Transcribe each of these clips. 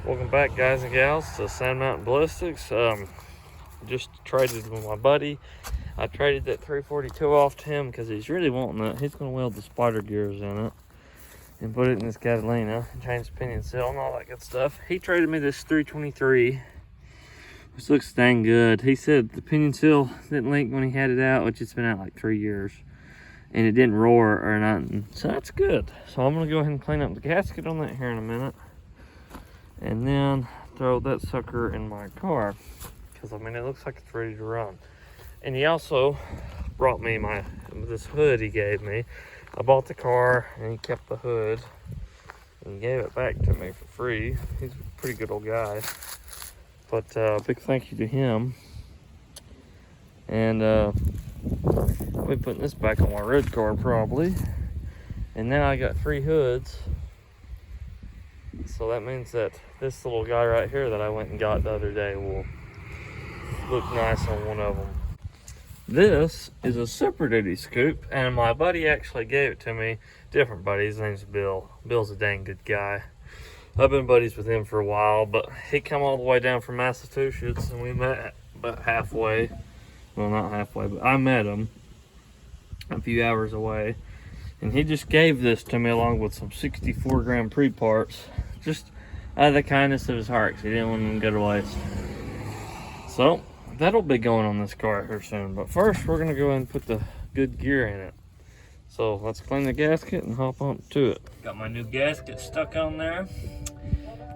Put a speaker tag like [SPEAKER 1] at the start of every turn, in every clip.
[SPEAKER 1] Welcome back, guys and gals, to Sand Mountain Ballistics. Just traded with my buddy. I traded that 342 off to him because he's really wanting it. He's going to weld the spider gears in it and put it in this Catalina and change the pinion seal and all that good stuff. He traded me this 323, which looks dang good. He said the pinion seal didn't leak when he had it out, which it's been out like 3 years, and it didn't roar or nothing, so that's good. So I'm going to go ahead and clean up the gasket on that here in a minute, and then throw that sucker in my car, because I mean it looks like it's ready to run. And he also brought me this hood he gave me. I bought the car and he kept the hood and he gave it back to me for free. He's a pretty good old guy, but big thank you to him. And I'll be putting this back on my road car probably. And now I got 3 hoods. So that means that this little guy right here that I went and got the other day will look nice on one of them. This is a Super Duty scoop, and my buddy actually gave it to me. Different buddy, his name's Bill. Bill's a dang good guy. I've been buddies with him for a while, but he come all the way down from Massachusetts, and we met about halfway. Well, not halfway, but I met him a few hours away. And he just gave this to me along with some 64 gram pre-parts, just out of the kindness of his heart, because he didn't want them to go to waste. So that'll be going on this car here soon. But first, we're gonna go ahead and put the good gear in it. So let's clean the gasket and hop on to it. Got my new gasket stuck on there.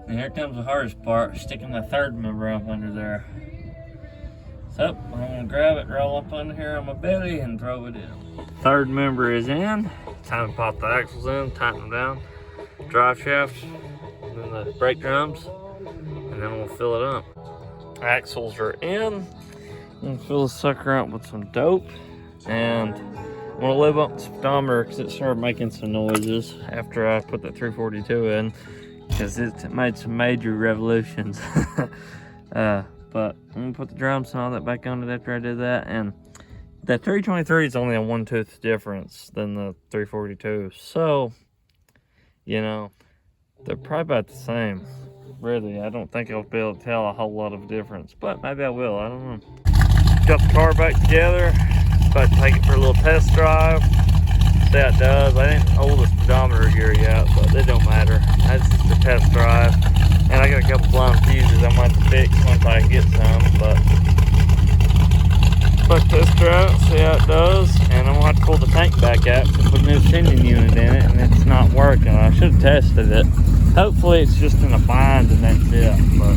[SPEAKER 1] And here comes the hardest part, sticking the third member up under there. So I'm gonna grab it, roll up under here on my belly, and throw it in. Third member is in. Time to pop the axles in, tighten them down, drive shaft, and then the brake drums, and then we'll fill it up. Axles are in. I'm gonna fill the sucker up with some dope, and I'm gonna live up the speedometer because it started making some noises after I put the 342 in, because it made some major revolutions. But I'm gonna put the drums and all that back on it after I did that. And that 323 is only a 1/2 difference than the 342, so you know they're probably about the same. Really, I don't think I'll be able to tell a whole lot of difference, but maybe I will. I don't know. Got the car back together. About to take it for a little test drive. See how it does. I didn't hold the speedometer gear yet, but it don't matter. That's just a test drive. And I got a couple blown fuses I might have to fix once I get some, but test drive, see how it does. And I'm gonna have to pull the tank back out and put a new sending unit in it, and it's not working. I should have tested it. Hopefully it's just in a bind and that's it, but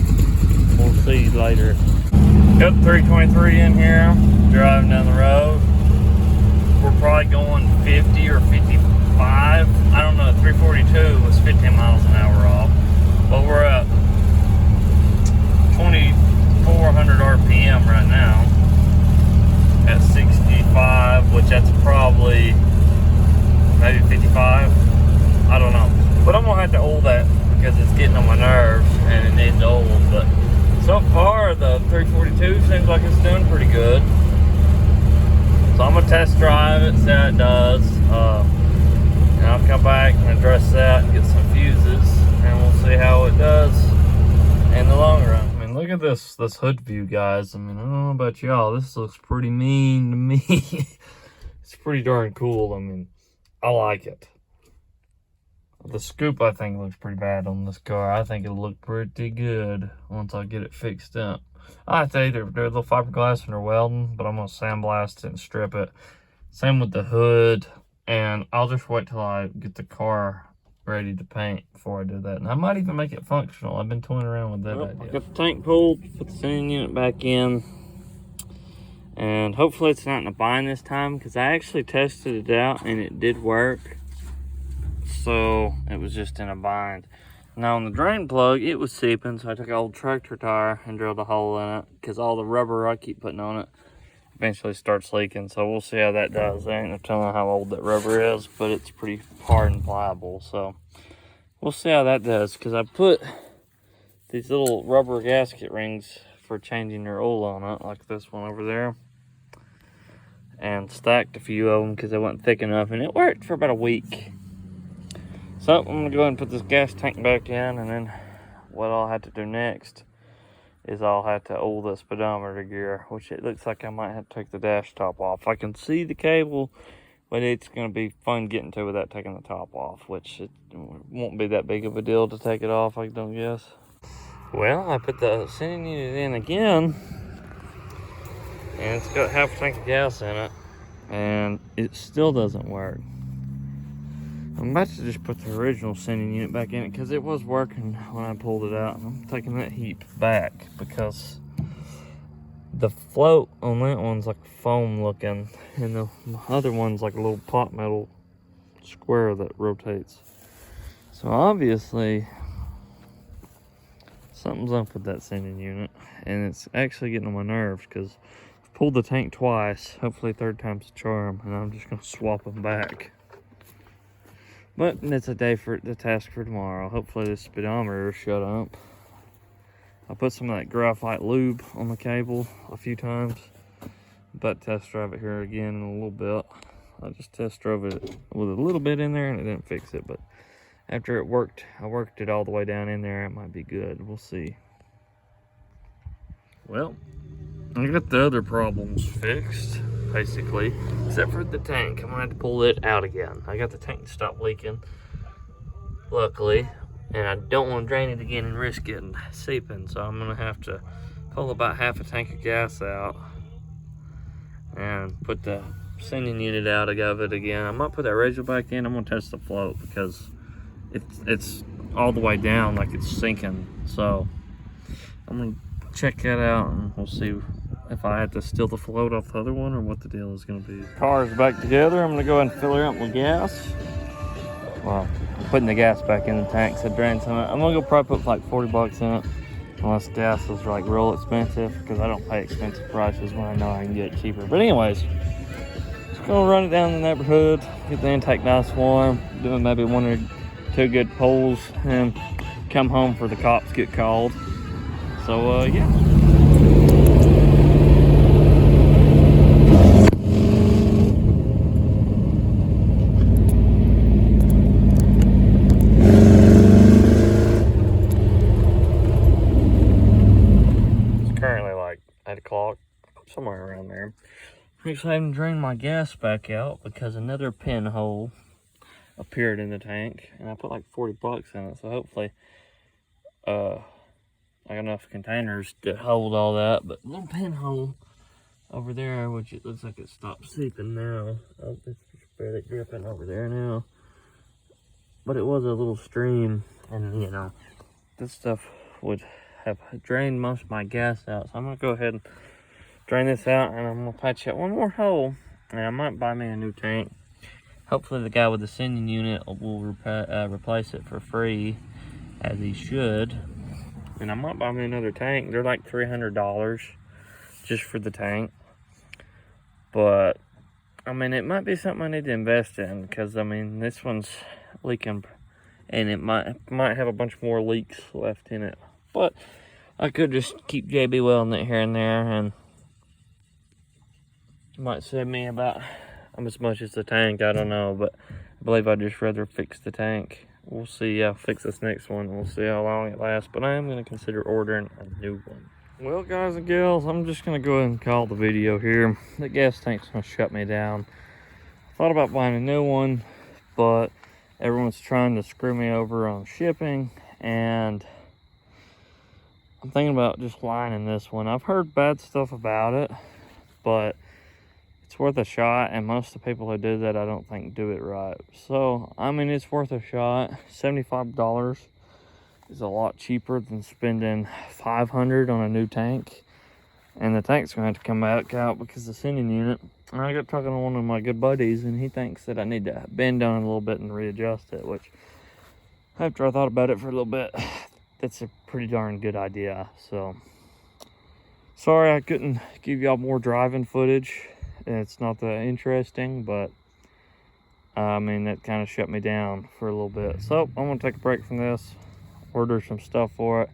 [SPEAKER 1] we'll see later. Got the 323 in here, driving down the road. We're probably going 50 or 55. I don't know, 342 was 15 miles an hour off. But we're at 2,400 RPM right now at 65, which that's probably maybe 55. I don't know. But I'm gonna have to oil that because it's getting on my nerves and it needs oil. But so far, the 342 seems like it's doing pretty good. So I'm gonna test drive it, see how it does. And I'll come back and address that and get some fuses, and we'll see how it does in the long run. I mean, look at this hood view, guys. I mean, I don't know about y'all. This looks pretty mean to me. It's pretty darn cool. I mean, I like it. The scoop, I think, looks pretty bad on this car. I think it'll look pretty good once I get it fixed up. I have to either do a little fiberglass or welding, but I'm going to sandblast it and strip it. Same with the hood, and I'll just wait till I get the car ready to paint before I do that. And I might even make it functional. I've been toying around with that idea. I got the tank pulled, put the sending unit back in, and hopefully it's not in a bind this time, because I actually tested it out and it did work. So it was just in a bind. Now on the drain plug, it was seeping, so I took an old tractor tire and drilled a hole in it, because all the rubber I keep putting on it eventually starts leaking. So we'll see how that does. I ain't no telling how old that rubber is, but it's pretty hard and pliable. So we'll see how that does, because I put these little rubber gasket rings for changing your oil on it, like this one over there, and stacked a few of them because they weren't thick enough, and it worked for about a week. So I'm gonna go ahead and put this gas tank back in, and then what I'll have to do next is I'll have to oil the speedometer gear, which it looks like I might have to take the dash top off. I can see the cable, but it's going to be fun getting to without taking the top off, which it won't be that big of a deal to take it off, I don't guess. Well, I put the sending unit in again, and it's got half a tank of gas in it, and it still doesn't work. I'm about to just put the original sending unit back in it because it was working when I pulled it out. I'm taking that heap back because the float on that one's like foam looking, and the other one's like a little pot metal square that rotates. So obviously something's up with that sending unit, and it's actually getting on my nerves because I've pulled the tank twice. Hopefully third time's the charm, and I'm just gonna swap them back. But it's a day for the task for tomorrow. Hopefully this speedometer will shut up. I put some of that graphite lube on the cable a few times. I'm about to test drive it here again in a little bit. I just test drove it with a little bit in there and it didn't fix it. But after it worked, I worked it all the way down in there. It might be good. We'll see. Well, I got the other problems fixed, basically, except for the tank. I'm gonna have to pull it out again. I got the tank to stop leaking, luckily, and I don't want to drain it again and risk getting seeping, so I'm gonna have to pull about half a tank of gas out and put the sending unit out of it again. I might put that radial back in. I'm gonna test the float because it's all the way down, like it's sinking. So I'm gonna check that out and we'll see if I have to steal the float off the other one or what the deal is going to be. Car's back together. I'm going to go ahead and fill her up with gas. Well, I'm putting the gas back in the tank so it drains some of it. I'm going to go probably put like 40 bucks in it, unless gas is like real expensive, because I don't pay expensive prices when I know I can get it cheaper. But anyways, just going to run it down the neighborhood, get the intake nice warm, doing maybe 1 or 2 good pulls, and come home for the cops get called. So yeah. Somewhere around there. Actually, I haven't drained my gas back out because another pinhole appeared in the tank, and I put like 40 bucks in it. So hopefully, I got enough containers to hold all that. But little pinhole over there, which it looks like it stopped seeping now. Oh, it's just barely dripping over there now. But it was a little stream, and you know, this stuff would have drained most of my gas out. So I'm gonna go ahead and drain this out, and I'm gonna patch out one more hole, and I might buy me a new tank. Hopefully the guy with the sending unit will replace it for free, as he should. And I might buy me another tank. They're like $300 just for the tank. But I mean, it might be something I need to invest in, because I mean, this one's leaking, and it might have a bunch more leaks left in it. But I could just keep JB welding it here and there, and might save me about as much as the tank, I don't know, but I believe I'd just rather fix the tank. We'll see. I'll fix this next one. We'll see how long it lasts, but I am going to consider ordering a new one. Well, guys and gals, I'm just going to go ahead and call the video here. The gas tank's going to shut me down. I thought about buying a new one, but everyone's trying to screw me over on shipping, and I'm thinking about just lining this one. I've heard bad stuff about it, but it's worth a shot, and most of the people who do that, I don't think do it right. So, I mean, it's worth a shot. $75 is a lot cheaper than spending $500 on a new tank. And the tank's going to have to come back out because the sending unit. And I got talking to one of my good buddies, and he thinks that I need to bend down a little bit and readjust it, which, after I thought about it for a little bit, that's a pretty darn good idea. So, sorry I couldn't give y'all more driving footage. It's not that interesting, but I mean, that kind of shut me down for a little bit. So I'm gonna take a break from this, order some stuff for it,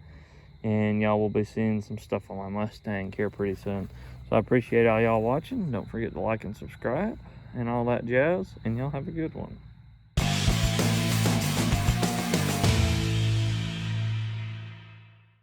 [SPEAKER 1] and y'all will be seeing some stuff on my Mustang here pretty soon. So I appreciate all y'all watching. Don't forget to like and subscribe and all that jazz, and y'all have a good one.